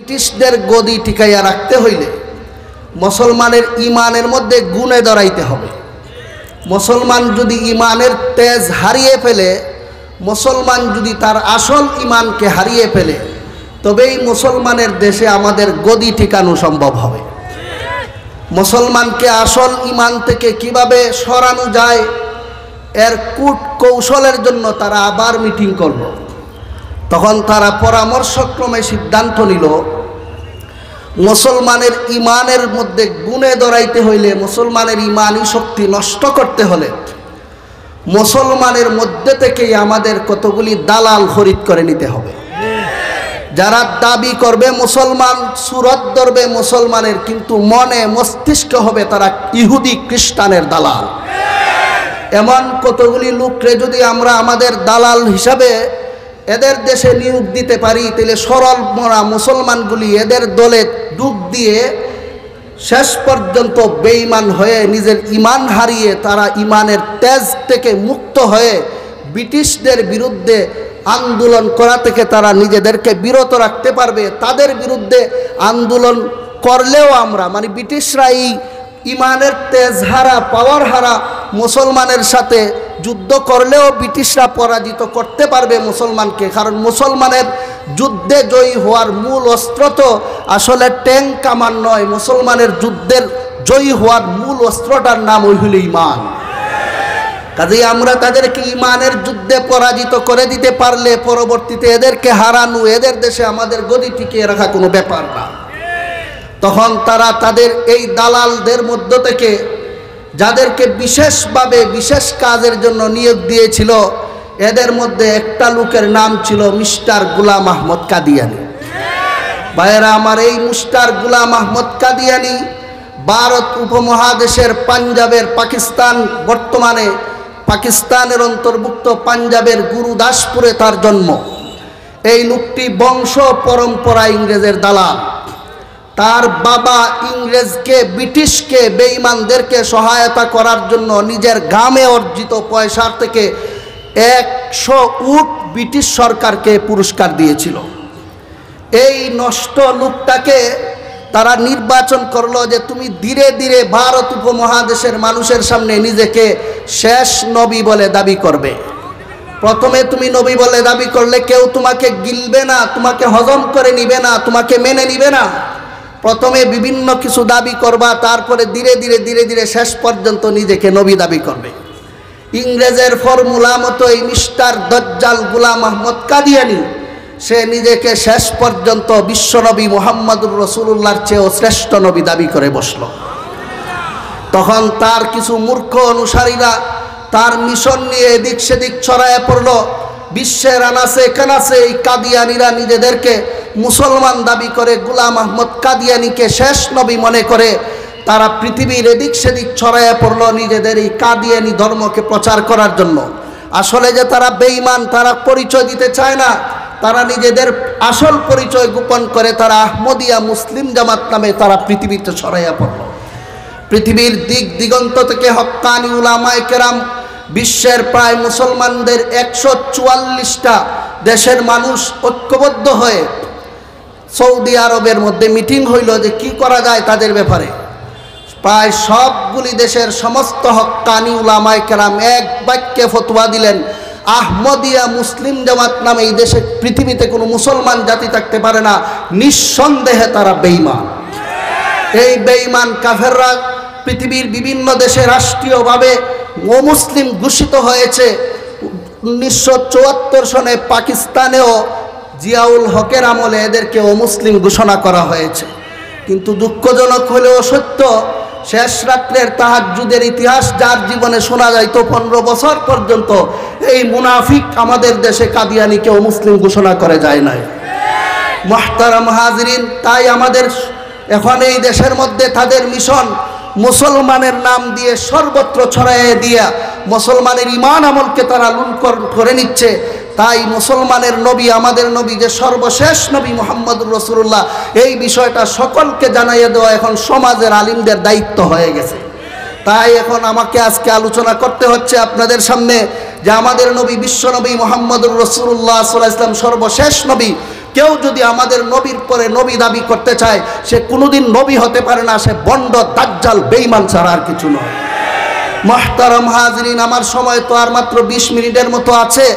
ব্রিটিশদের গদি টিকাইয়া রাখতে হইলে মুসলমানের ইমানের মধ্যে গুণে ধরাইতে হবে। মুসলমান যদি ইমানের তেজ হারিয়ে ফেলে, মুসলমান যদি তার আসল ইমানকে হারিয়ে ফেলে, তবেই মুসলমানের দেশে আমাদের গদি টিকানো সম্ভব হবে। মুসলমানকে আসল ইমান থেকে কিভাবে সরানো যায় এর কূট কৌশলের জন্য তারা আবার মিটিং করল। তখন তারা পরামর্শক্রমে সিদ্ধান্ত নিল, মুসলমানের ইমানের মধ্যে গুণে ধরাইতে হইলে, মুসলমানের ইমানি শক্তি নষ্ট করতে হলে মুসলমানের মধ্যে থেকেই আমাদের কতগুলি দালাল খরিদ করে নিতে হবে। যারা দাবি করবে মুসলমান, সুরত ধরবে মুসলমানের, কিন্তু মনে মস্তিষ্ক হবে তারা ইহুদি খ্রিস্টানের দালাল। এমন কতগুলি লোকরে যদি আমরা আমাদের দালাল হিসাবে এদের দেশে নিয়োগ দিতে পারি, তাহলে সরল মরা মুসলমানগুলি এদের দলে ডুব দিয়ে শেষ পর্যন্ত বেঈমান হয়ে নিজের ইমান হারিয়ে তারা ইমানের তেজ থেকে মুক্ত হয়ে ব্রিটিশদের বিরুদ্ধে আন্দোলন করা থেকে তারা নিজেদেরকে বিরত রাখতে পারবে। তাদের বিরুদ্ধে আন্দোলন করলেও আমরা ব্রিটিশরা এই ইমানের তেজ হারা, পাওয়ার হারা মুসলমানের সাথে যুদ্ধ করলেও ব্রিটিশরা পরাজিত করতে পারবে মুসলমানকে। কারণ মুসলমানের যুদ্ধে জয়ী হওয়ার মূল অস্ত্র তো আসলে ট্যাঙ্ক কামান নয়, মুসলমানের যুদ্ধের জয়ী হওয়ার মূল অস্ত্রটার নাম হইল ইমান। কাজেই আমরা তাদেরকে ইমানের যুদ্ধে পরাজিত করে দিতে পারলে পরবর্তীতে এদেরকে হারানো, এদের দেশে আমাদের গদি টিকিয়ে রাখা কোনো ব্যাপার না। তখন তারা তাদের এই দালালদের মধ্য থেকে যাদেরকে বিশেষভাবে বিশেষ কাজের জন্য নিয়োগ দিয়েছিল, এদের মধ্যে একটা লোকের নাম ছিল মিস্টার গোলাম আহমদ কাদিয়ানি। ভাইয়েরা আমার, এই মিস্টার গোলাম আহমদ কাদিয়ানি ভারত উপমহাদেশের পাঞ্জাবের পাকিস্তান, বর্তমানে পাকিস্তানের অন্তর্ভুক্ত পাঞ্জাবের গুরুদাসপুরে তার জন্ম। এই লোকটি বংশ পরম্পরা ইংরেজের দালাল। তার বাবা ইংরেজকে, ব্রিটিশকে, বেঈমানদেরকে সহায়তা করার জন্য নিজের গ্রামে অর্জিত পয়সার থেকে 100 উট ব্রিটিশ সরকারকে পুরস্কার দিয়েছিল। এই নষ্ট লোকটাকে তারা নির্বাচন করলো যে তুমি ধীরে ধীরে ভারত উপমহাদেশের মানুষের সামনে নিজেকে শেষ নবী বলে দাবি করবে। প্রথমে তুমি নবী বলে দাবি করলে কেউ তোমাকে গিলবে না, তোমাকে হজম করে নিবে না, তোমাকে মেনে নিবে না। প্রথমে বিভিন্ন কিছু দাবি করবা, তারপরে ধীরে ধীরে ধীরে ধীরে শেষ পর্যন্ত নিজেকে নবী দাবি করবে। ইংরেজের ফর্মুলা মতো এই মিস্টার দজ্জাল গোলাম আহমদ কাদিয়ানি সে নিজেকে শেষ পর্যন্ত বিশ্বনবী মুহাম্মদুর রাসূলুল্লাহর চেয়েও শ্রেষ্ঠ নবী দাবি করে বসল। তখন তার কিছু মূর্খ অনুসারীরা তার মিশন নিয়ে এদিক সেদিক ছড়ায় পড়ল। বিশ্বের আনাচে কানাচে এই কাদিয়ানিরা নিজেদেরকে মুসলমান দাবি করে গোলাম আহমদ কাদিয়ানিকে শেষ নবী মনে করে তারা পৃথিবীর এদিক সেদিক ছড়ায় পড়ল নিজেদের এই কাদিয়ানি ধর্মকে প্রচার করার জন্য। আসলে যে তারা বেঈমান, তারা পরিচয় দিতে চায় না, তারা নিজেদের আসল পরিচয় গোপন করে তারা আহমদিয়া মুসলিম জামাত নামে তারা পৃথিবীতে ছড়াইয়া পড়ল। পৃথিবীর দিক দিগন্ত থেকে হক্কানি উলামায়ে কেরাম, বিশ্বের প্রায় মুসলমানদের 144টা দেশের মানুষ ঐক্যবদ্ধ হয়ে সৌদি আরবের মধ্যে মিটিং হইল যে কি করা যায় তাদের ব্যাপারে। প্রায় সবগুলি দেশের সমস্ত হক্কানি উলামায়ে কেরাম এক বাক্যে ফতোয়া দিলেন, আহমদিয়া মুসলিম জামাত নামে এই দেশে পৃথিবীতে কোনো মুসলমান জাতি থাকতে পারে না, নিঃসন্দেহে তারা বেঈমান। এই বেঈমান কাফেররা পৃথিবীর বিভিন্ন দেশে রাষ্ট্রীয়ভাবে অমুসলিম ঘোষিত হয়েছে। 1974 সনে পাকিস্তানেও জিয়াউল হকের আমলে এদেরকে অমুসলিম ঘোষণা করা হয়েছে। কিন্তু দুঃখজনক হলেও সত্য, শেষ রাত্রের তাহাজ্জুদের ইতিহাস যার জীবনে শোনা যায় তো 15 বছর পর্যন্ত এই মুনাফিক আমাদের দেশে কাদিয়ানিকে অমুসলিম ঘোষণা করে যায় নাই। মুহতারাম হাজিরিন, তাই আমাদের এখন এই দেশের মধ্যে তাদের মিশন মুসলমানের নাম দিয়ে সর্বত্র ছড়াইয়ে দিয়া মুসলমানের ইমান আমলকে তারা লুণ্ঠন করে নিচ্ছে। তাই মুসলমানের নবী, আমাদের নবী যে সর্বশেষ নবী মুহাম্মদুর রাসূলুল্লাহ, এই বিষয়টা সকলকে জানাইয়া দেওয়া এখন সমাজের আলিমদের দায়িত্ব হয়ে গেছে। তাই এখন আমাকে আজকে আলোচনা করতে হচ্ছে আপনাদের সামনে যে আমাদের নবী বিশ্বনবী মুহাম্মদুর রাসূলুল্লাহ সাল্লাল্লাহু আলাইহি ওয়াসাল্লাম সর্বশেষ নবী, কেউ যদি আমাদের নবীর পরে নবী দাবি করতে চায়, সে কোনোদিন নবী হতে পারে না, সে বন্ড, দাজ্জাল, বেঈমান ছাড়া আর কিছু নয়। মুহতারাম হাজরিন, আমার সময় তো আর মাত্র 20 মিনিটের মতো আছে।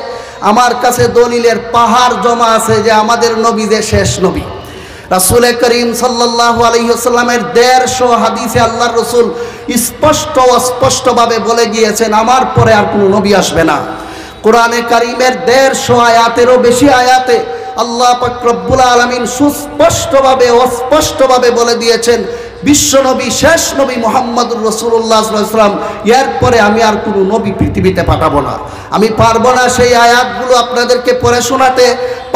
আমার কাছে দলিলের পাহাড় জমা আছে যে আমাদের নবী যে শেষ নবী। রাসূল করিম সাল্লাল্লাহু আলাইহি ওয়াসাল্লামের 150 হাদিসে আল্লাহর রাসূল স্পষ্ট অস্পষ্টভাবে বলে গিয়েছেন আমার পরে আর কোনো নবী আসবে না। কোরআনে কারীমের 150 আয়াতেরও বেশি আয়াতে আল্লাহ পাক রব্বুল আলামিন সুস্পষ্টভাবে অস্পষ্টভাবে বলে দিয়েছেন বিশ্ব নবী, শেষ নবী মুহাম্মদুর রাসূলুল্লাহ সাল্লাল্লাহু আলাইহি ওয়াসাল্লাম, এরপরে আমি আর কোনো নবী পৃথিবীতে পাঠাবো না। আমি পারবো না সেই আয়াতগুলো আপনাদেরকে পড়ে শোনাতে,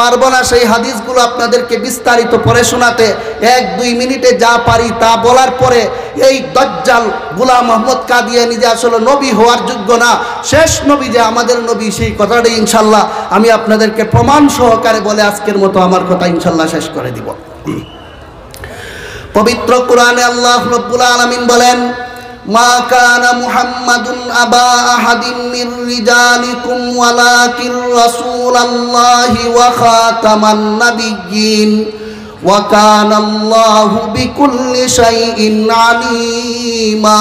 পারবো না সেই হাদিসগুলো আপনাদেরকে বিস্তারিত পড়ে শোনাতে। 1-2 মিনিটে যা পারি তা বলার পরে এই দাজ্জাল গোলাম আহমদ কাদিয়ানী যে আসলে নবী হওয়ার যোগ্য না, শেষ নবী যে আমাদের নবী, সেই কথাটাই ইনশাল্লাহ আমি আপনাদেরকে প্রমাণ সহকারে বলে আজকের মতো আমার কথা ইনশাল্লাহ শেষ করে দিব। পবিত্র কোরআনে আল্লাহ রাব্বুল আলামিন বলেন, মা কানা মুহাম্মাদুন আবা আহাদিন মির রিজালিকুম ওয়ালাকিন রাসূলুল্লাহি ওয়া খাতামান নাবিয়্যিন ওয়া কানাল্লাহু বিকুল্লি শাইইন আলিমা।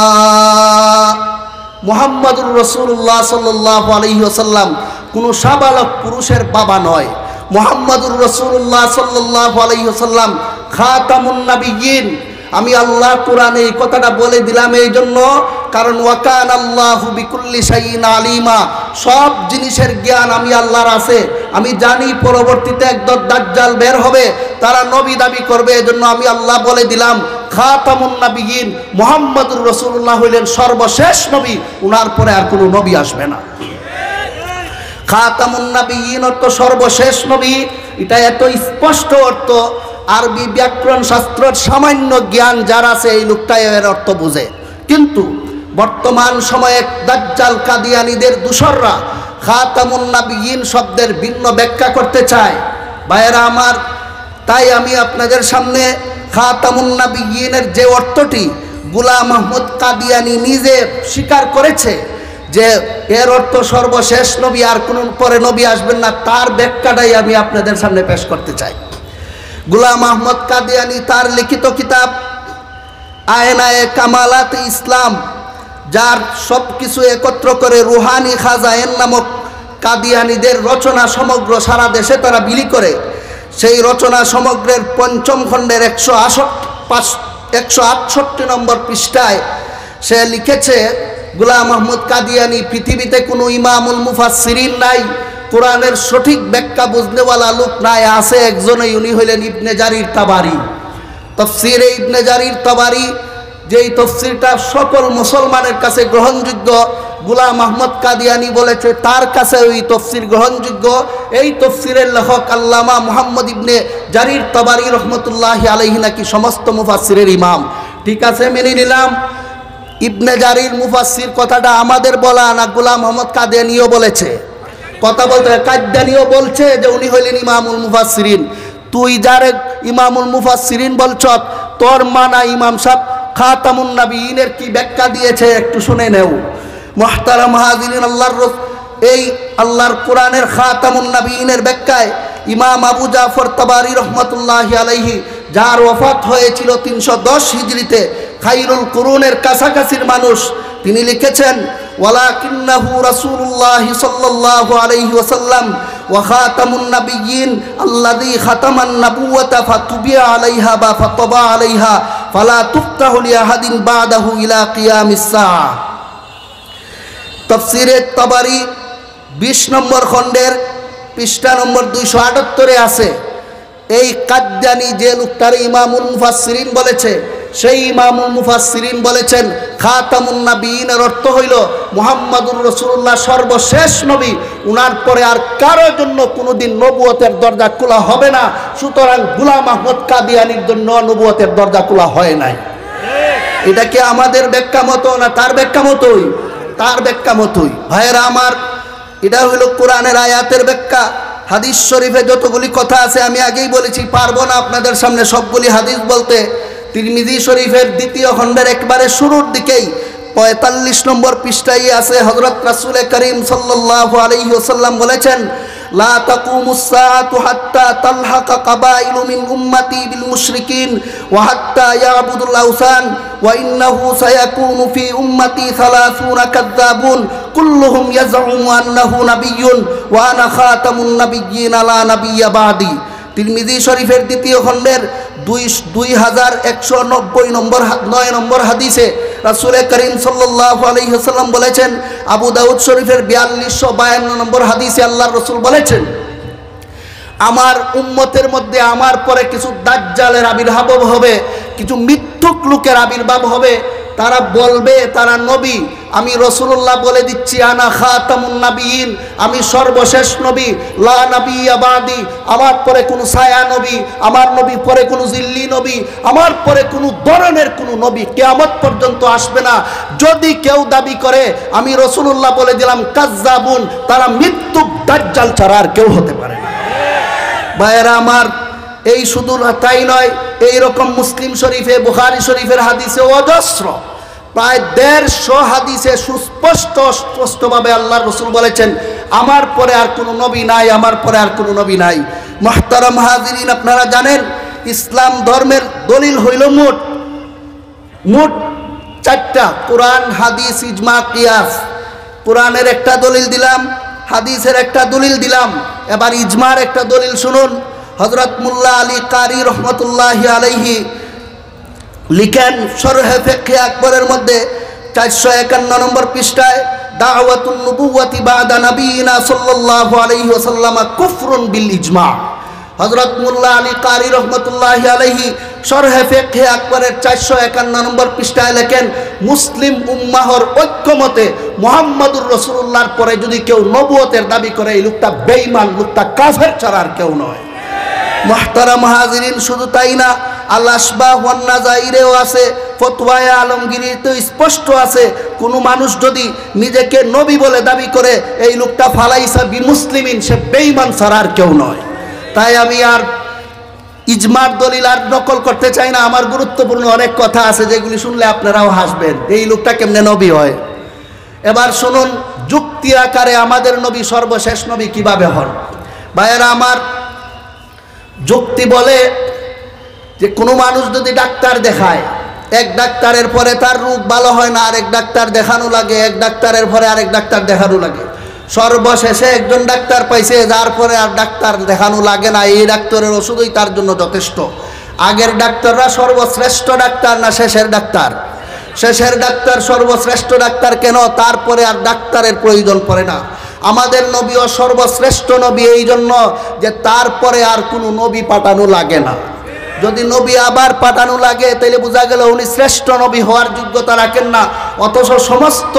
মুহাম্মাদুর রাসূলুল্লাহ সাল্লাল্লাহু আলাইহি ওয়াসাল্লাম কোনো সাবালক পুরুষের বাবা নয়। মুহাম্মাদুর রাসূলুল্লাহ সাল্লাল্লাহু আলাইহি ওয়াসাল্লাম খাতামুন নাবিয়্যিন। আমি আল্লাহ কোরআনে এই কথাটা বলে দিলাম এই জন্য, কারণ ওয়াকান আল্লাহু বিকুল্লি শাইইন আলিমা, সব জিনিসের জ্ঞান আমি আল্লাহর আছে। আমি জানি পরবর্তীতে একদল দাজ্জাল বের হবে, তারা নবী দাবি করবে, এজন্য আমি আল্লাহ বলে দিলাম খাতামুন নাবিয়্যিন, মুহাম্মদুর রাসূলুল্লাহ হইলেন সর্বশেষ নবী, উনার পরে আর কোনো নবী আসবে না। খাতামুন নাবিয়্যিন অর্থ সর্বশেষ নবী, এটা এত স্পষ্ট অর্থ, আরবি ব্যাকরণ শাস্ত্রের সামান্য জ্ঞান যার আছে এই লোকটা এর অর্থ বুঝে। কিন্তু বর্তমান সময়ে দাজ্জাল কাদিয়ানীদের দূষররা খাতামুন নাবিয়্যিন শব্দের ভিন্ন ব্যাখ্যা করতে চায়। ভাইয়েরা আমার, তাই আমি আপনাদের সামনে খাতামুন নাবিয়্যিনের যে অর্থটি গোলাম আহমদ কাদিয়ানী নিজে স্বীকার করেছে যে এর অর্থ সর্বশেষ নবী, আর কোন পরে নবী আসবেন না, তার ব্যাখ্যাটাই আমি আপনাদের সামনে পেশ করতে চাই। গোলাম আহমদ কাদিয়ানী তার লিখিত কিতাব আয়নায়ে কামালাত ইসলাম, যার সব কিছু একত্র করে রুহানি খাজায়েন নামক কাদিয়ানীদের রচনা সমগ্র সারা দেশে তারা বিলি করে, সেই রচনা সমগ্রের 5ম খণ্ডের 168 নম্বর পৃষ্ঠায় সে লিখেছে, গোলাম আহমদ কাদিয়ানী পৃথিবীতে কোনো ইমামুল মুফাসসিরিন নাই, কোরআনের সঠিক ব্যাখ্যা বুঝনেওয়ালা লোক নাই, আছে একজনই, উনি হইলেন ইবনে জারির তাবারি। তাফসীরে ইবনে জারির তাবারি, যেই তফসিরটা সকল মুসলমানের কাছে গ্রহণযোগ্য, গোলাম আহমদ কাদিয়ানী বলেছে তার কাছে ওই তফসির গ্রহণযোগ্য। এই তফসিরের লেখক আল্লামা মুহাম্মদ ইবনে জারির তাবারি রহমতুল্লাহি আলাইহি নাকি সমস্ত মুফাসসিরের ইমাম। ঠিক আছে, মেনে নিলাম ইবনে জারির মুফাসসির কথাটা আমাদের বলা না, গোলাম আহমদ কাদিয়ানীও বলেছে। কথা বলতে কাদিয়ানীও বলছে যে উনি হইলেন ইমামুল মুফাসসিরিন। তুই যারে ইমামুল মুফাসসিরিন বলছ, তোর মানা ইমাম সাহেব খাতামুন নাবিয়্যিনের কি ব্যাখ্যা দিয়েছে একটু শুনে নেও। মুহতারাম হাজিরিন, এই আল্লাহর কোরআনের খাতামুন নাবিয়্যিনের ব্যাখ্যায় ইমাম আবু জাফর তাবারি রহমতুল্লাহি আলাইহি, যার ওফাত হয়েছিল 310 হিজরিতে, খায়রুল কুরুনের কাছাকাছির মানুষ, তিনি লিখেছেন, ওয়ালাকিন্নাহু রাসূলুল্লাহি সাল্লাল্লাহু আলাইহি ওয়াসাল্লাম ওয়া খাতামুন নাবিয়্যিন আল্লাযী খাতামান নাবুওয়াতা ফাতুবিয়া আলাইহা বা ফাতাবা আলাইহা ফালা তুফতাহু লিআহাদিন বা'দাহু ইলা কিয়ামিস সাআহ। তাফসীরে তাবারি 20 নম্বর খণ্ডের পৃষ্ঠা নম্বর 278 আছে। এই কাদিয়ানী যে লোকটারে ইমামুল মুফাসসিরিন বলেছে, সেই ইমামুল মুফাসসিরিন বলেছেন খাতামুন নাবিয়্যিনের অর্থ হইল মুহাম্মাদুর রাসূলুল্লাহ সর্বশেষ নবী, উনার পরে আর কারোর জন্য কোনোদিন নবুয়তের দরজা খোলা হবে না। সুতরাং গোলাম আহমদ কাদিয়ানীর জন্য নবুয়তের দরজা খোলা হয় নাই। এটা কি আমাদের ব্যাখ্যা মতো না তার ব্যাখ্যা মতোই? তার ব্যাখ্যা মতোই। ভাইয়েরা আমার, এটা হইল কোরআনের আয়াতের ব্যাখ্যা। হাদিস শরীফে যতগুলি কথা আছে আমি আগেই বলেছি, পারবো না আপনাদের সামনে সবগুলি হাদিস বলতে। তিরমিজি শরীফের 2য় খণ্ডের একবারে শুরুর দিকেই 45 নম্বর পৃষ্ঠায় আছে, হযরত রাসূল করিম সাল্লাল্লাহু আলাইহি ওয়াসাল্লাম বলেছেন, লা তাকুমুস সাআতু হাত্তা তালহাকা কাবাইলু মিন উম্মতি বিল মুশরিকিন ওয়া হাত্তা ইয়াবুদুল আওসান ওয়া ইন্নাহু সায়াকুনু ফি উম্মতি 30 কাযযাবুন কুল্লুহুম ইয়াজউমু আন্নাহু নাবিয়্যুন ওয়া আনা খাতামুন নাবিয়্যিন লা নাবিয়্যা বাদি। তিরমিজি শরীফের দ্বিতীয় খণ্ডের 2190 নম্বর হাদিসে রাসূল করিম সাল্লাল্লাহু আলাইহি ওয়াসাল্লাম বলেছেন, আবু দাউদ শরীফের 4252 নম্বর হাদিসে আল্লাহর রাসূল বলেছেন, আমার উম্মতের মধ্যে আমার পরে কিছু দাজ্জালের আবির্ভাব হবে, কিছু মিথ্যুক লোকের আবির্ভাব হবে, তারা বলবে তারা নবী। আমি রাসূলুল্লাহ বলে দিচ্ছি, আনা খাতামুন নাবিয়িন, আমি সর্বশেষ নবী, লা নাবিয়্যা বাদি, আমার পরে কোনো ছায়া নবী, আমার নবী পরে কোনো জিল্লি নবী, আমার পরে কোনো ধরনের কোনো নবী কিয়ামত পর্যন্ত আসবে না। যদি কেউ দাবি করে, আমি রাসূলুল্লাহ বলে দিলাম কাযযাবুন, তারা মিথ্যুক দাজ্জাল ছাড়া আর কেউ হতে পারে না। ভাইয়েরা আমার, এই শুধু তাই নয়, এই রকম মুসলিম শরীফে, বুখারী শরীফের হাদিসে অজস্র প্রায় 150 হাদিসে সুস্পষ্টভাবে আল্লাহর রাসূল বলেছেন, আমার পরে আর কোনো নবী নাই, আমার পরে আর কোনো নবী নাই। মুহতারাম হাজিরিন, আপনারা জানেন ইসলাম ধর্মের দলিল হইল মোট 4টা, কোরআন, হাদিস, ইজমা, কিয়াস। কোরআনের একটা দলিল দিলাম, হাদিসের একটা দলিল দিলাম, এবার ইজমার একটা দলিল শুনুন। হযরত মুল্লা আলী কারি রহমতুল্লাহি আলাইহি লিখেন শরহে ফিকহে আকবরের মধ্যে 451 নম্বর পৃষ্ঠায়, দাওয়াতুন নবুওয়াতি বাদা নবিয়িনা সাল্লাল্লাহু আলাইহি ওয়াসাল্লাম কুফরুন বিল ইজমা। হযরত মুল্লা আলী কারি রহমতুল্লাহি আলাইহি শরহে ফিকহে আকবরের 451 নম্বর পৃষ্ঠায় লেখেন, মুসলিম উম্মাহর ঐক্যমতে মুহাম্মদুর রাসূলুল্লাহর পরে যদি কেউ নবুয়তের দাবি করে, এই লোকটা বেঈমান, লোকটা কাফের ছাড়া আর কেউ নয়। মুহতারাম হাজিরিন, শুধু তাই না, আল আশবাহ ওয়ান নাযাইরেও আছে, ফতওয়ায়ে আলমগীরিতে স্পষ্ট আছে, কোনো মানুষ যদি নিজেকে নবী বলে দাবি করে, এই লোকটা ফালাইসা বিমুসলিমিন, সে বেঈমান ছাড়া আর কেউ নয়। তাই আমি আর ইজমার দলিল আর নকল করতে চাই না। আমার গুরুত্বপূর্ণ অনেক কথা আছে যেগুলি শুনলে আপনারাও হাসবেন, এই লোকটা কেমনে নবী হয়। এবার শুনুন, যুক্তি আকারে আমাদের নবী সর্বশেষ নবী কিভাবে হন। ভাইয়েরা আমার, যুক্তি বলে যে কোনো মানুষ যদি ডাক্তার দেখায়, এক ডাক্তারের পরে তার রোগ ভালো হয় না, আরেক ডাক্তার দেখানো লাগে, এক ডাক্তারের পরে আরেক ডাক্তার দেখানো লাগে, সর্বশেষে একজন ডাক্তার পাইছে যার পরে আর ডাক্তার দেখানো লাগে না, এই ডাক্তারের ওষুধই তার জন্য যথেষ্ট। আগের ডাক্তাররা সর্বশ্রেষ্ঠ ডাক্তার না শেষের ডাক্তার? শেষের ডাক্তার সর্বশ্রেষ্ঠ ডাক্তার কেন? তারপরে আর ডাক্তারের প্রয়োজন পড়ে না। আমাদের নবীও সর্বশ্রেষ্ঠ নবী এই জন্য যে তারপরে আর কোনো নবী পাঠানো লাগে না। যদি নবী আবার পাঠানো লাগে তাহলে বোঝা গেল উনি শ্রেষ্ঠ নবী হওয়ার যোগ্যতা রাখেন না। অথচ সমস্ত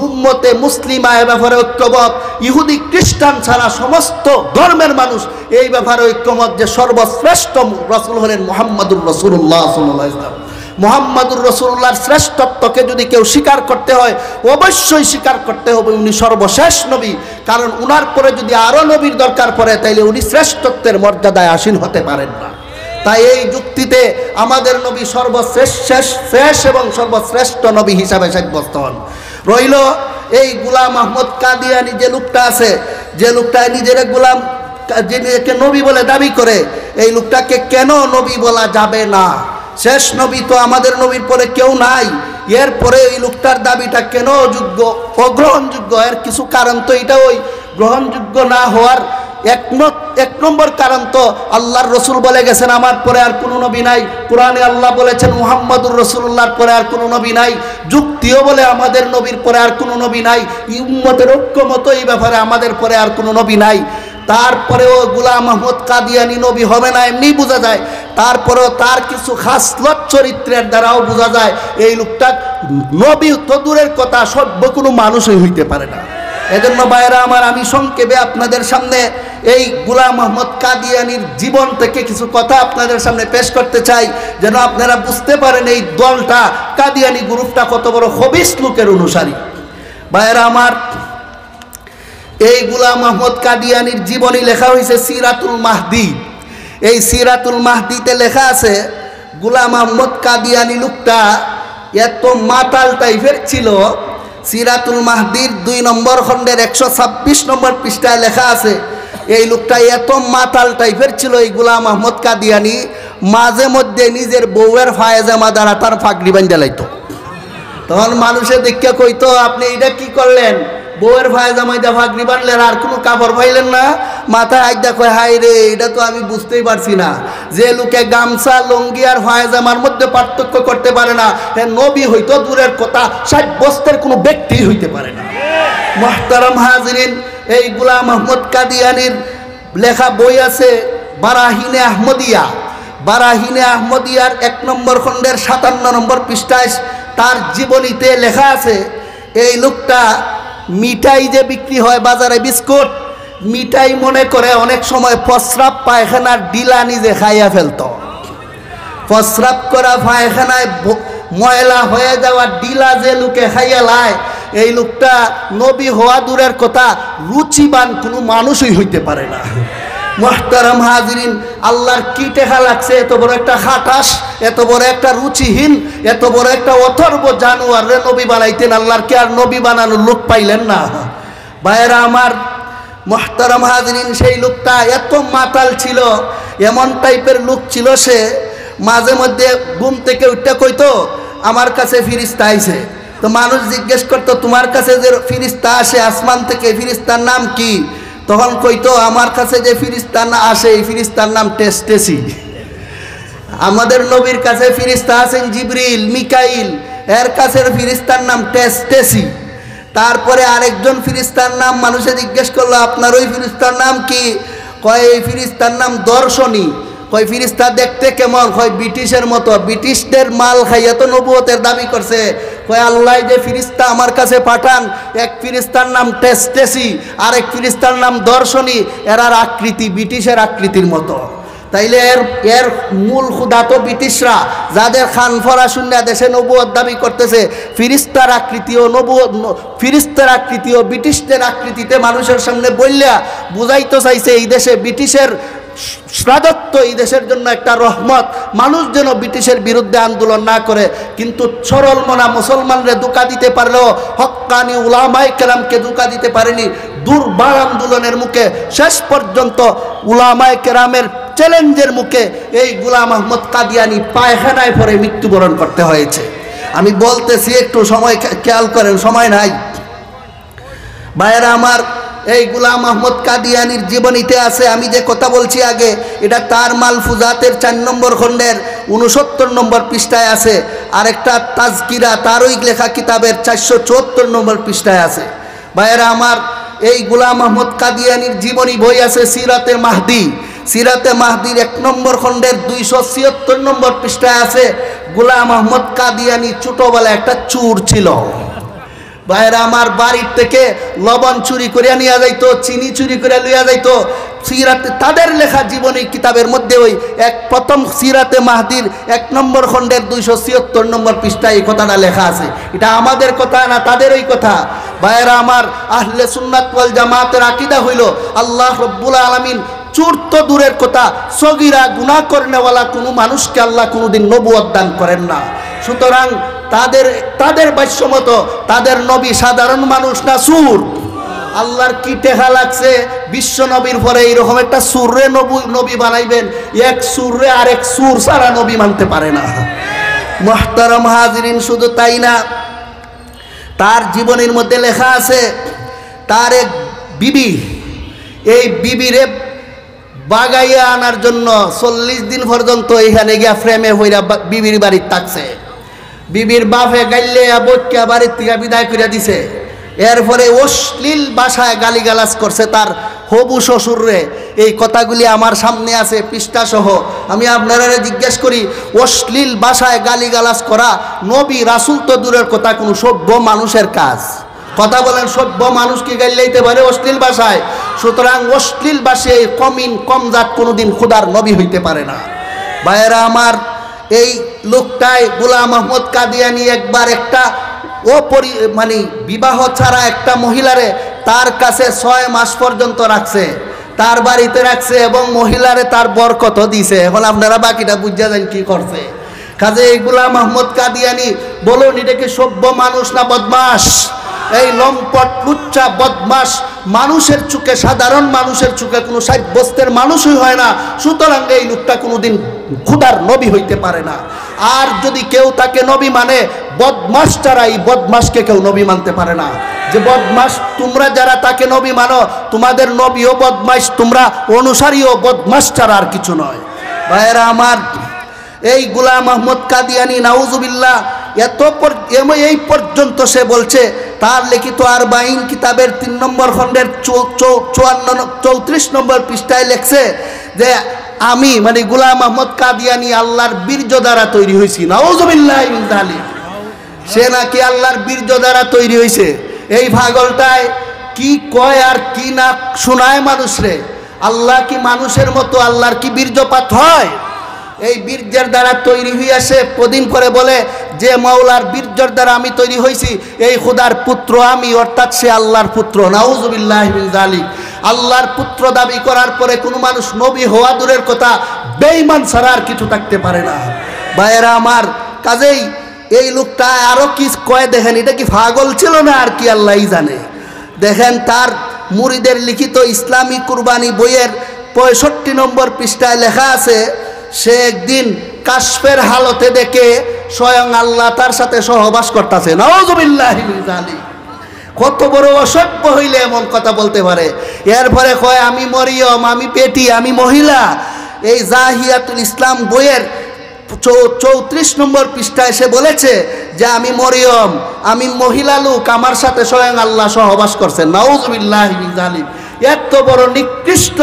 উম্মতে মুসলিমা এ ব্যাপারে ঐক্যমত, ইহুদি খ্রিস্টান ছাড়া সমস্ত ধর্মের মানুষ এই ব্যাপারে ঐক্যমত যে সর্বশ্রেষ্ঠ রাসূল হলেন মুহাম্মদুর রাসূলুল্লাহ সাল্লাল্লাহু আলাইহি ওয়াসাল্লাম। মুহাম্মদুর রাসূলুল্লাহর শ্রেষ্ঠত্বকে যদি কেউ স্বীকার করতে হয়, অবশ্যই স্বীকার করতে হবে উনি সর্বশেষ নবী। কারণ উনার পরে যদি আরও নবীর দরকার পড়ে তাইলে উনি শ্রেষ্ঠত্বের মর্যাদায় আসীন হতে পারেন না। তাই এই যুক্তিতে আমাদের নবী শেষ এবং সর্বশ্রেষ্ঠ নবী হিসাবে সাব্যস্ত হন। রইল এই গোলাম আহমদ কাদিয়ানি যে লোকটা আছে, যে লোকটা নিজের গোলাম, যে নিজেকে নবী বলে দাবি করে, এই লোকটাকে কেন নবী বলা যাবে না? শেষ নবী তো আমাদের নবীর পরে কেউ নাই, এরপরে এই লোকটার দাবিটা কেন অগ্রহণযোগ্য? এর কিছু কারণ তো এটা, ওই গ্রহণযোগ্য না হওয়ার এক নম্বর কারণ তো আল্লাহর রসুল বলে গেছেন আমার পরে আর কোনো নবী নাই। কোরআনে আল্লাহ বলেছেন মুহাম্মদুর রাসূলুল্লাহর পরে আর কোনো নবী নাই। যুক্তিও বলে আমাদের নবীর পরে আর কোনো নবী নাই। উম্মতের ঐক্যমত এই ব্যাপারে আমাদের পরে আর কোনো নবী নাই। তারপরেও গোলাম আহমদ কাদিয়ানি নবী হবে না এমনি বোঝা যায়। তারপরেও তার কিছু খাসলত চরিত্রের দ্বারাও বোঝা যায় এই লোকটা নবী তো দূরের কথা, সভ্য কোনো মানুষই হইতে পারে না। এজন্য ভাইয়েরা আমার, আমি সংক্ষেপে আপনাদের সামনে এই গোলাম আহমদ কাদিয়ানির জীবন থেকে কিছু কথা আপনাদের সামনে পেশ করতে চাই, যেন আপনারা বুঝতে পারেন এই দলটা, কাদিয়ানি গ্রুপটা কত বড় খবিস লোকের অনুসারী। ভাইয়েরা আমার, এই গোলাম আহমদ কাদিয়ানির জীবনী লেখা হয়েছে সিরাতুল মাহদি। এই সিরাতুল মাহদিতে লেখা আছে গোলাম আহমদ কাদিয়ানি লোকটা এত মাতাল টাইপের ছিল। সিরাতুল মাহদির 2 নম্বর খণ্ডের 126 নম্বর পৃষ্ঠায় লেখা আছে, এই লোকটা এত মাতাল টাইপের ছিল এই গোলাম আহমদ কাদিয়ানি, মাঝে মধ্যে নিজের বউয়ের ফায়েজামা দ্বারা তার ফাগড়ি বান্ধা লাইতো। তখন মানুষে দেখে কইতো, আপনি এটা কি করলেন? বউয়ের ফায়েজামাই দা ফাগড়ি বানলেন, আর কোনো কাপড় পাইলেন না? মাথায় আইদা কয়, হাই রে, এটা তো আমি বুঝতেই পারছি না, যে লোকে গামছা লঙ্গি আর ফায়েজামার মধ্যে পার্থক্য করতে পারে না, হ্যাঁ নবী হইতো দূরের কথা, 60 বস্তের কোনো ব্যক্তি হইতে পারে না। মুহতারাম হাজিরিন, এই গোলাম আহমদ কাদিয়ানির লেখা বই আছে বারাহিনে আহমদিয়া। বারাহিনে আহমদিয়ার 1 নম্বর খণ্ডের 57 নম্বর পৃষ্ঠায় তার জীবনীতে লেখা আছে, এই লোকটা মিঠাই যে বিক্রি হয় বাজারে, বিস্কুট, মিঠাই মনে করে অনেক সময় প্রস্রাব পায়খানার ডিলা নিজে খাইয়া ফেলত। প্রস্রাব করা পায়খানায় ময়লা হয়ে যাওয়া ডিলা যে লোকে খাইয়া লায়, এই লোকটা নবী হওয়া দূরের কথা, রুচিবান কোনো মানুষই হইতে পারে না। মুহতারাম হাজিরিন, আল্লাহর কি টেকা লাগছে এত বড় একটা খাটাস, এত বড় একটা রুচিহীন, এত বড় একটা অথর্ব জানোয়ার রে নবী বানাইতেন। আল্লাহর কি আর নবী বানানোর লোক পাইলেন না? ভাইয়েরা আমার, মুহতারাম হাজিরিন, সেই লোকটা এত মাতাল ছিল, এমন টাইপের লোক ছিল, সে মাঝে মধ্যে ঘুম থেকে উঠতে কইতো, আমার কাছে ফিরিস্তা আইছে। তো মানুষ জিজ্ঞেস করতো, তোমার কাছে যে ফিরিস্তা আসে আসমান থেকে, ফিরিস্তার নাম কি? তখন কইতো, আমার কাছে যে ফিরিস্তা না আসে, এই ফিরিস্তার নাম টেস্টেসি। আমাদের নবীর কাছে ফিরিস্তা আছেন জিবরিল, মিকাইল, এর কাছের ফিরিস্তার নাম টেস্টেসি। তারপরে আরেকজন ফিরিস্তার নাম মানুষে জিজ্ঞেস করলো, আপনার ওই ফিরিস্তার নাম কি? কয় এই ফিরিস্তার নাম দর্শনী। কয় ফিরিস্তা দেখতে কেমন? কয় ব্রিটিশের মতো। ব্রিটিশদের মাল খাইয়া তো নবুয়তের দাবি করছে। কয় আল্লাহ যে ফিরিস্তা আমার কাছে পাঠান, এক ফিরিস্তার নাম টেস্টেসি, আরেক ফিরিস্তার নাম দর্শনী, এরার আকৃতি ব্রিটিশের আকৃতির মতো। তাইলে এর মূল খুদা তো ব্রিটিশরা, যাদের খান ফরা শূন্য দেশে নবুয়ত দাবি করতেছে। ফিরিস্তার আকৃতিও ফিরিস্তার আকৃতিও ব্রিটিশদের আকৃতিতে মানুষের সামনে বললা বুঝাইতে চাইছে এই দেশে ব্রিটিশের রাজত্ব, এই দেশের জন্য একটা রহমত, মানুষ যেন ব্রিটিশের বিরুদ্ধে আন্দোলন না করে। কিন্তু সরল মনা মুসলমানরা ধোঁকা দিতে পারলেও হক্কানি উলামায়ে কেরামকে ধোঁকা দিতে পারেনি। দুর্বার আন্দোলনের মুখে শেষ পর্যন্ত উলামায়ে কেরামের চ্যালেঞ্জের মুখে এই গোলাম আহমদ কাদিয়ানি পায়খানায় পরে মৃত্যুবরণ করতে হয়েছে। আমি বলতেছি, একটু সময় খেয়াল করেন, সময় নাই। ভাইয়েরা আমার, এই গোলাম আহমদ কাদিয়ানির জীবনীতে আছে, আমি যে কথা বলছি আগে, এটা তার মালফুজাতের 4 নম্বর খণ্ডের 69 নম্বর পৃষ্ঠায় আছে। আরেকটা তাজকিরা, তারই লেখা কিতাবের 474 নম্বর পৃষ্ঠায় আছে। ভাইয়েরা আমার, এই গোলাম আহমদ কাদিয়ানির জীবনী বই আছে সিরাতে মাহদি। সিরাতে মাহদির 1 নম্বর খণ্ডের 276 নম্বর পৃষ্ঠায় আছে, গোলাম আহমদ কাদিয়ানি ছোটবেলায় একটা চোর ছিল। ভাইরা আমার, বাড়ির থেকে লবণ চুরি করে নিয়ে যাইতো, চিনি চুরি করে লইয়া যাইতো। সিরাতে তাদের লেখা জীবনী কিতাবের মধ্যে ওই প্রথম সিরাতে মাহদির 1 নম্বর খণ্ডের 276 নম্বর পৃষ্ঠায় এই কথাটা লেখা আছে। এটা আমাদের কথা না, তাদের ওই কথা। ভাইরা আমার, আহলে সুন্নাত ওয়াল জামাতের আকীদা হইল আল্লাহ রাব্বুল আলামিন চোর তো দূরের কথা, সগীরা গুনাহ করেনেওয়ালা কোনো মানুষকে আল্লাহ কোনোদিন নবুয়ত দান করেন না। সুতরাং তাদের বাক্যমত তাদের নবী সাধারণ মানুষ না, সুর। আল্লাহর কি টেহা লাগছে বিশ্ব নবীর পরে এইরকম একটা সুররে নবী বানাইবেন? এক সুররে আরেক সুর সারা নবী মানতে পারে না। মুহতারাম হাজিরিন, শুধু তাই না, তার জীবনের মধ্যে লেখা আছে তার এক বিবি, এই বিবিরে বাগাইয়া আনার জন্য 40 দিন পর্যন্ত এখানে গিয়া ফ্রেমে হইরা বিবির বাড়ির থাকছে। বিবির বাপে গাইলে বইকা বাড়ির থেকে বিদায় করে দিছে। এরপরে অশ্লীল ভাষায় গালিগালাজ করছে তার হবু শ্বশুররে। এই কথাগুলি আমার সামনে আছে পৃষ্ঠা সহ। আমি আপনারা জিজ্ঞেস করি, অশ্লীল ভাষায় গালিগালাজ করা নবী রাসূল তো দূরের কথা, কোনো সভ্য মানুষের কাজ? কথা বলেন, সভ্য মানুষ কি গাইলাইতে পারে অশ্লীল ভাষায়? সুতরাং অশ্লীল ভাষায় কম জাত কোনোদিন খোদার নবী হইতে পারে না। ভাইয়েরা আমার, এই লোকটাই গোলাম আহমদ কাদিয়ানি একবার একটা বিবাহ ছাড়া একটা মহিলারে তার কাছে 6 মাস পর্যন্ত রাখছে, তার বাড়িতে রাখছে এবং মহিলারে তার বরকত দিছে। এখন আপনারা বাকিটা বুঝা যান কি করছে। কাজে এই গোলাম আহমদ কাদিয়ানি বলুন, এটা কি সভ্য মানুষ না বদমাস? এই লম্পট লুচ্চা বদমাস মানুষের চোখে, সাধারণ মানুষের চোখে কোনো সাব্যস্তের মানুষই হয় না, সুতরাং এই লোকটা কোনোদিন খোদার নবী হইতে পারে না। আর যদি কেউ তাকে নবী মানে, বদমাস ছাড়া এই বদমাসকে কেউ নবী মানতে পারে না। যে বদমাস, তোমরা যারা তাকে নবী মানো, তোমাদের নবীও বদমাস, তোমরা অনুসারীও বদমাস ছাড়া আর কিছু নয়। ভাইয়েরা আমার, এই গোলাম আহমদ কাদিয়ানী নাউজুবিল্লাহ এই পর্যন্ত সে বলছে, তার লিখিত আরবাঈন কিতাবের 3 নম্বর খণ্ডের 34 নম্বর পৃষ্ঠায় লেখছে যে আমি মানে গোলাম আহমদ কাদিয়ানী আল্লাহর বীর্য দ্বারা তৈরি হয়েছি। নাউজুবিল্লাহ মিন যালিক। সে নাকি আল্লাহর বীর্য দ্বারা তৈরি হয়েছে। এই পাগলটায় কি কয় আর কি না শোনায় মানুষরে। আল্লাহ কি মানুষের মতো? আল্লাহর কি বীর্যপাত হয়? এই বীর্যের দ্বারা তৈরি হয়ে আসে প্রদিন করে বলে যে মাওলার বীর্যের দ্বারা আমি তৈরি হয়েছি, এই খোদার পুত্র আমি, অর্থাৎ সে আল্লাহর পুত্র। নাউজুবিল্লাহ মিন যালিক। আল্লাহর পুত্র দাবি করার পরে কোনো মানুষ নবী হওয়া দূরের কথা, বেঈমান ছাড়া আর কিছু থাকতে পারে না। ভাইয়েরা আমার, কাজেই এই লোকটা আরো কি কয় দেখেন, এটা কি পাগল ছিল না আর কি আল্লাহই জানে। দেখেন তার মুরিদের লিখিত ইসলামী কুরবানি বইয়ের 65 নম্বর পৃষ্ঠায় লেখা আছে, সে একদিন কাশফের হালতে দেখে স্বয়ং আল্লাহ তার সাথে সহবাস করতেছে। নাউজুবিল্লাহি মিন যালিক। কত বড় অসভ্য হইলে এমন কথা বলতে পারে। এরপরে কয় আমি মরিয়ম, আমি পেটি, আমি মহিলা। এই জাহিয়াতুল ইসলাম বইয়ের 34 নম্বর পৃষ্ঠায় সে বলেছে যে আমি মরিয়ম, আমি মহিলা লোক, আমার সাথে স্বয়ং আল্লাহ সহবাস করছেন। নাউজুবিল্লাহি মিন যালিক। এত বড় নিকৃষ্ট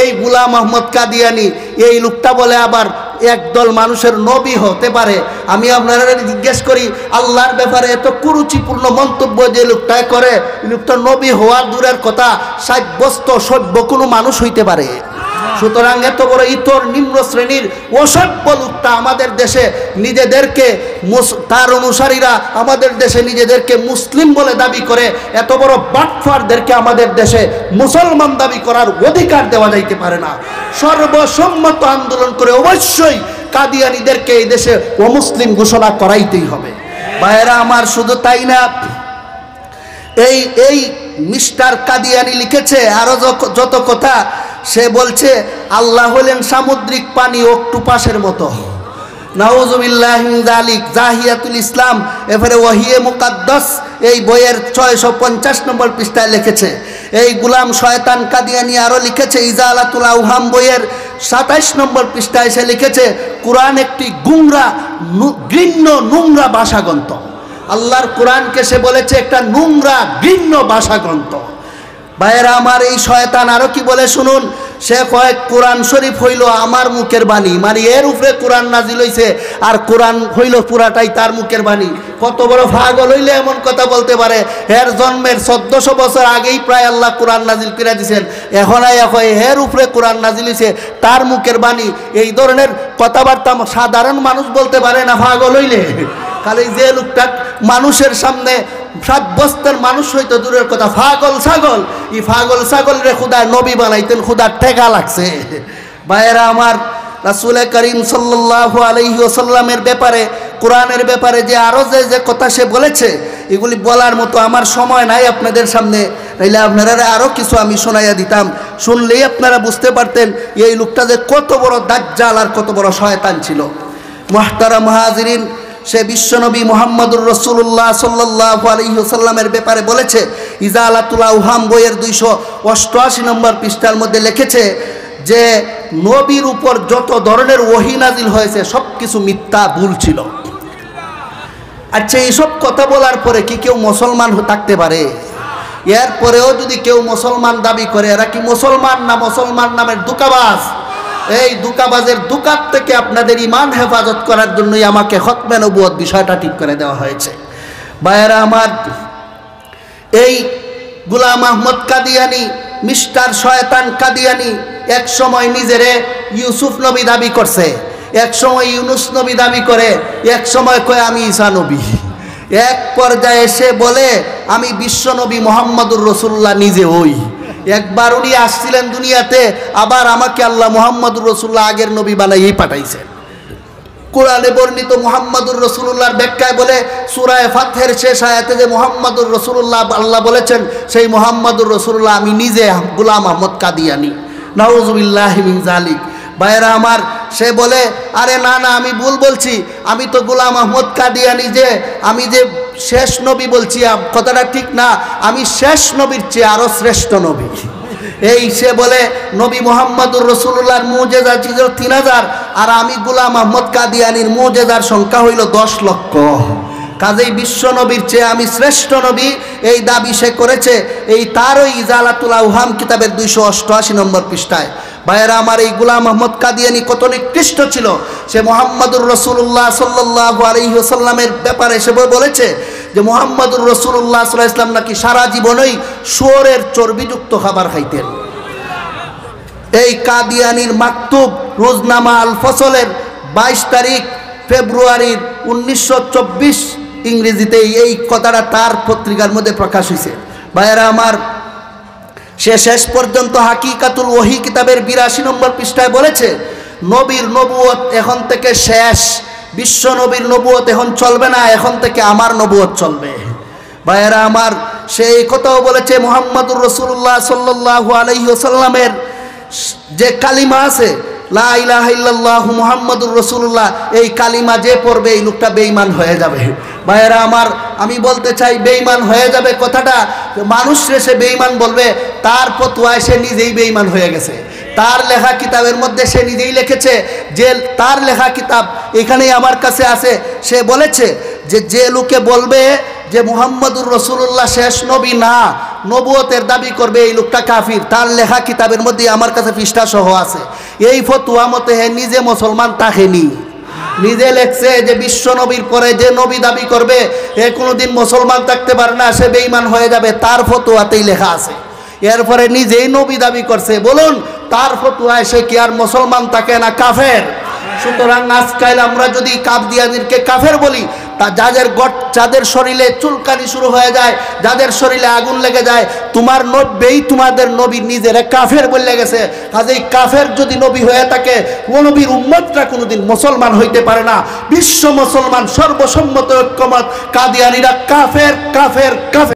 এই গোলাম আহমদ কাদিয়ানী, এই লোকটা বলে আবার একদল মানুষের নবী হতে পারে। আমি আপনারা জিজ্ঞেস করি, আল্লাহর ব্যাপারে এত কুরুচিপূর্ণ মন্তব্য যে লোকটাই করে, লোকটা নবী হওয়ার দূরের কথা সাব্যস্ত সভ্য কোনো মানুষ হইতে পারে? সুতরাং এত বড় ইতর নিম্ন শ্রেণীর অসভ্য লোকটা আমাদের দেশে নিজেদেরকে, তার অনুসারীরা আমাদের দেশে নিজেদেরকে মুসলিম বলে দাবি করে, এত বড় বাটফারদেরকে আমাদের দেশে মুসলমান দাবি করার অধিকার দেওয়া যাইতে পারে না। সর্বসম্মত আন্দোলন করে অবশ্যই কাদিয়ানীদেরকে এই দেশে অমুসলিম ঘোষণা করাইতেই হবে। ভাইয়েরা আমার, শুধু তাই না, এই মিস্টার কাদিয়ানী লিখেছে আরো যত কথা। সে বলছে আল্লাহ হলেন সামুদ্রিক পানি অক্টোপাসের মতো। নাউজুবিল্লাহি মিন যালিক। জাহিয়াতুল ইসলাম এবারে ওয়াহিয়ে মুকাদ্দাস এই বইয়ের 650 নম্বর পৃষ্ঠায় লিখেছে। এই গোলাম শয়তান কাদিয়ানী আরো লিখেছে ইজালাতুল আওহাম বইয়ের 27 নম্বর পৃষ্ঠায় সে লিখেছে কোরআন একটি গুমরা ঘৃণ্য নোংরা ভাষাগ্রন্থ। আল্লাহর কোরআনকে সে বলেছে একটা নোংরা ঘৃণ্য ভাষাগ্রন্থ। ভাইয়েরা আমার, এই শয়তান আরো কি বলে শুনুন। সে কয়েক কোরআন শরীফ হইল আমার মুখের বাণী, মানে এর উপরে কোরআন নাজিল হইছে আর কোরআন হইল পুরাটাই তার মুখের বাণী। কত বড় পাগল হইলে এমন কথা বলতে পারে? এর জন্মের 1400 বছর আগেই প্রায় আল্লাহ কোরআন নাজিল করে দিয়েছেন, এখন এর উপরে কোরআন নাজিল হইছে তার মুখের বাণী। এই ধরনের কথাবার্তা সাধারণ মানুষ বলতে পারে না পাগল হইলে? খালি যে লোকটা মানুষের সামনে সাব্যস্তের মানুষ হইতো দূরের কথা, পাগল ছাগল, এই পাগল ছাগল রে খুদার নবী বানাইতেন, খুদার ঠেকা লাগছে। ভাইয়েরা আমার, রাসূল করিম সাল্লাল্লাহু আলাইহি ওয়াসাল্লামের ব্যাপারে, কোরআনের ব্যাপারে যে আরো যে কথা সে বলেছে, এগুলি বলার মতো আমার সময় নাই আপনাদের সামনে, নাইলে আপনারা আরো কিছু আমি শোনাইয়া দিতাম। শুনলেই আপনারা বুঝতে পারতেন এই লোকটা যে কত বড় দাজ্জাল আর কত বড় শয়তান ছিল। মুহতারাম হাজিরিন, সে বিশ্বনবী মুহাম্মদুর রাসূলুল্লাহ সাল্লাল্লাহু আলাইহি ওয়াসাল্লামের ব্যাপারে বলেছে ইজালাতুল আওহাম বইয়ের 288 নম্বর পৃষ্ঠার মধ্যে লিখেছে যে নবীর উপর যত ধরনের ওহী নাজিল হয়েছে সব কিছু মিথ্যা, ভুল ছিল। আচ্ছা, এইসব কথা বলার পরে কি কেউ মুসলমান থাকতে পারে? এরপরেও যদি কেউ মুসলমান দাবি করে, এরা কি মুসলমান না মুসলমান নামের দুকাবাজ? এই দুকাবাজের দুকাত থেকে আপনাদের ইমান হেফাজত করার জন্যই আমাকে খতমে নবুয়ত বিষয়টা ঠিক করে দেওয়া হয়েছে। ভাইয়েরা আমার, এই গোলাম আহমদ কাদিয়ানী, মিস্টার শয়তান কাদিয়ানী এক সময় নিজেরে ইউসুফ নবী দাবি করছে, এক সময় ইউনুস নবী দাবি করে, এক সময় কয় আমি ঈসা নবী। এক পর্যায়ে সে বলে আমি বিশ্ব নবী মুহাম্মদুর রাসূলুল্লাহ নিজে হই। একবার উনি আসছিলেন দুনিয়াতে, আবার আমাকে আল্লাহ মুহাম্মদুর রাসূলুল্লাহ আগের নবী বানাইয়েই পাঠাইছেন। কোরআনে বর্ণিত মুহাম্মাদুর রাসূলুল্লাহর ব্যাখ্যায় বলে সূরা ফাতহের শেষ আয়াতে যে মুহাম্মাদুর রাসূলুল্লাহ আল্লাহ বলেছেন, সেই মুহাম্মাদুর রাসূলুল্লাহ আমি নিজে গোলাম আহমদ কাদিয়ানী। নাউযুবিল্লাহি মিন যালিক। ভাইরা আমার, সে বলে আরে না না আমি ভুল বলছি, আমি তো গোলাম আহমদ কাদিয়ানী, যে আমি যে শেষ নবী বলছি কথাটা ঠিক না, আমি শেষ নবীর চেয়ে আরো শ্রেষ্ঠ নবী। এই সে বলে নবী মুহাম্মাদুর রাসূলুল্লাহর মুজিজা ছিল 3000, আর আমি গোলাম আহমদ কাদিয়ানীর মুজিজার সংখ্যা হইল 10 লক্ষ। কাজেই বিশ্ব নবীর চেয়ে আমি শ্রেষ্ঠ নবী, এই দাবি সে করেছে। এই তারই ইজালাতুল আওহাম কিতাবের 288 নম্বর পৃষ্ঠায়। ভাইয়েরা আমার, এই গোলাম আহমদ কাদিয়ানী কত নিকৃষ্ট ছিল। সে মুহাম্মাদুর রাসূলুল্লাহ সাল্লাল্লাহু আলাইহি ওয়াসাল্লামের ব্যাপারে সে বলেছে যে মুহাম্মাদুর রাসূলুল্লাহ সাল্লাল্লাহু আলাইহি ওয়াসাল্লাম নাকি সারা জীবনই শুয়োরের চর্বিযুক্ত খাবার খাইতেন। এই কাদিয়ানীর মাকতুব রোজনামা আল ফসলের 22 তারিখ ফেব্রুয়ারির 1924 ইংরেজিতে এই কথাটা তার পত্রিকার মধ্যে প্রকাশ হয়েছে। ভাইয়েরা আমার, সে শেষ পর্যন্ত হাকিকাতুল ওহী কিতাবের 82 নম্বর পৃষ্ঠায় বলেছে নবীর নবুয়ত এখন থেকে শেষ, বিশ্ব নবীর নবুয়ত এখন চলবে না, এখন থেকে আমার নবুয়ত চলবে। ভাইয়েরা আমার, সে এই কথাও বলেছে মুহাম্মাদুর রাসূলুল্লাহ সাল্লাল্লাহু আলাইহি ওয়াসাল্লামের যে কালিমা আছে লা ইলাহা ইল্লাল্লাহু মুহাম্মাদুর রাসূলুল্লাহ, এই কালিমা যে পড়বে এই লোকটা বেঈমান হয়ে যাবে। ভাইয়েরা আমার, আমি বলতে চাই বেঈমান হয়ে যাবে কথাটা মানুষরে সে বেঈমান বলবে, তার ফতোয়ায় সে নিজেই বেঈমান হয়ে গেছে। তার লেখা কিতাবের মধ্যে সে নিজেই লিখেছে, যে তার লেখা কিতাব এখানেই আমার কাছে আছে। সে বলেছে যে লোকে বলবে যে মুহাম্মাদুর রাসূলুল্লাহ শেষ নবী না, নবুয়তের দাবি করবে, এই লোকটা কাফির। তার লেখা কিতাবের মধ্যে আমার কাছে পৃষ্ঠা সহ আছে। এই ফতোয়া মতে হে নিজে মুসলমান থাকেনি, নিজে লেখছে যে বিশ্ব নবীর পরে যে নবী দাবি করবে এ কোনোদিন মুসলমান থাকতে পারে না, সে বেঈমান হয়ে যাবে, তার ফতোয়াতেই লেখা আছে। এরপরে নিজেই নবী দাবি করছে, বলুন তার ফতোয়ায় সে কি আর মুসলমান থাকে না কাফের? সুতরাং আজকাল আমরা যদি কাদিয়ানীকে কাফের বলি, তা যাদের শরীরে চুলকানি শুরু হয়ে যায়, যাদের শরীরে আগুন লেগে যায়, তোমাদের নবী নিজের কাফের বলে গেছে। কাজেই কাফের যদি নবী হয়ে থাকে, ও নবীর উম্মতরা কোনোদিন মুসলমান হইতে পারে না। বিশ্ব মুসলমান সর্বসম্মত ঐক্যমত, কাদিয়ানীরা কাফের কাফের কাফের।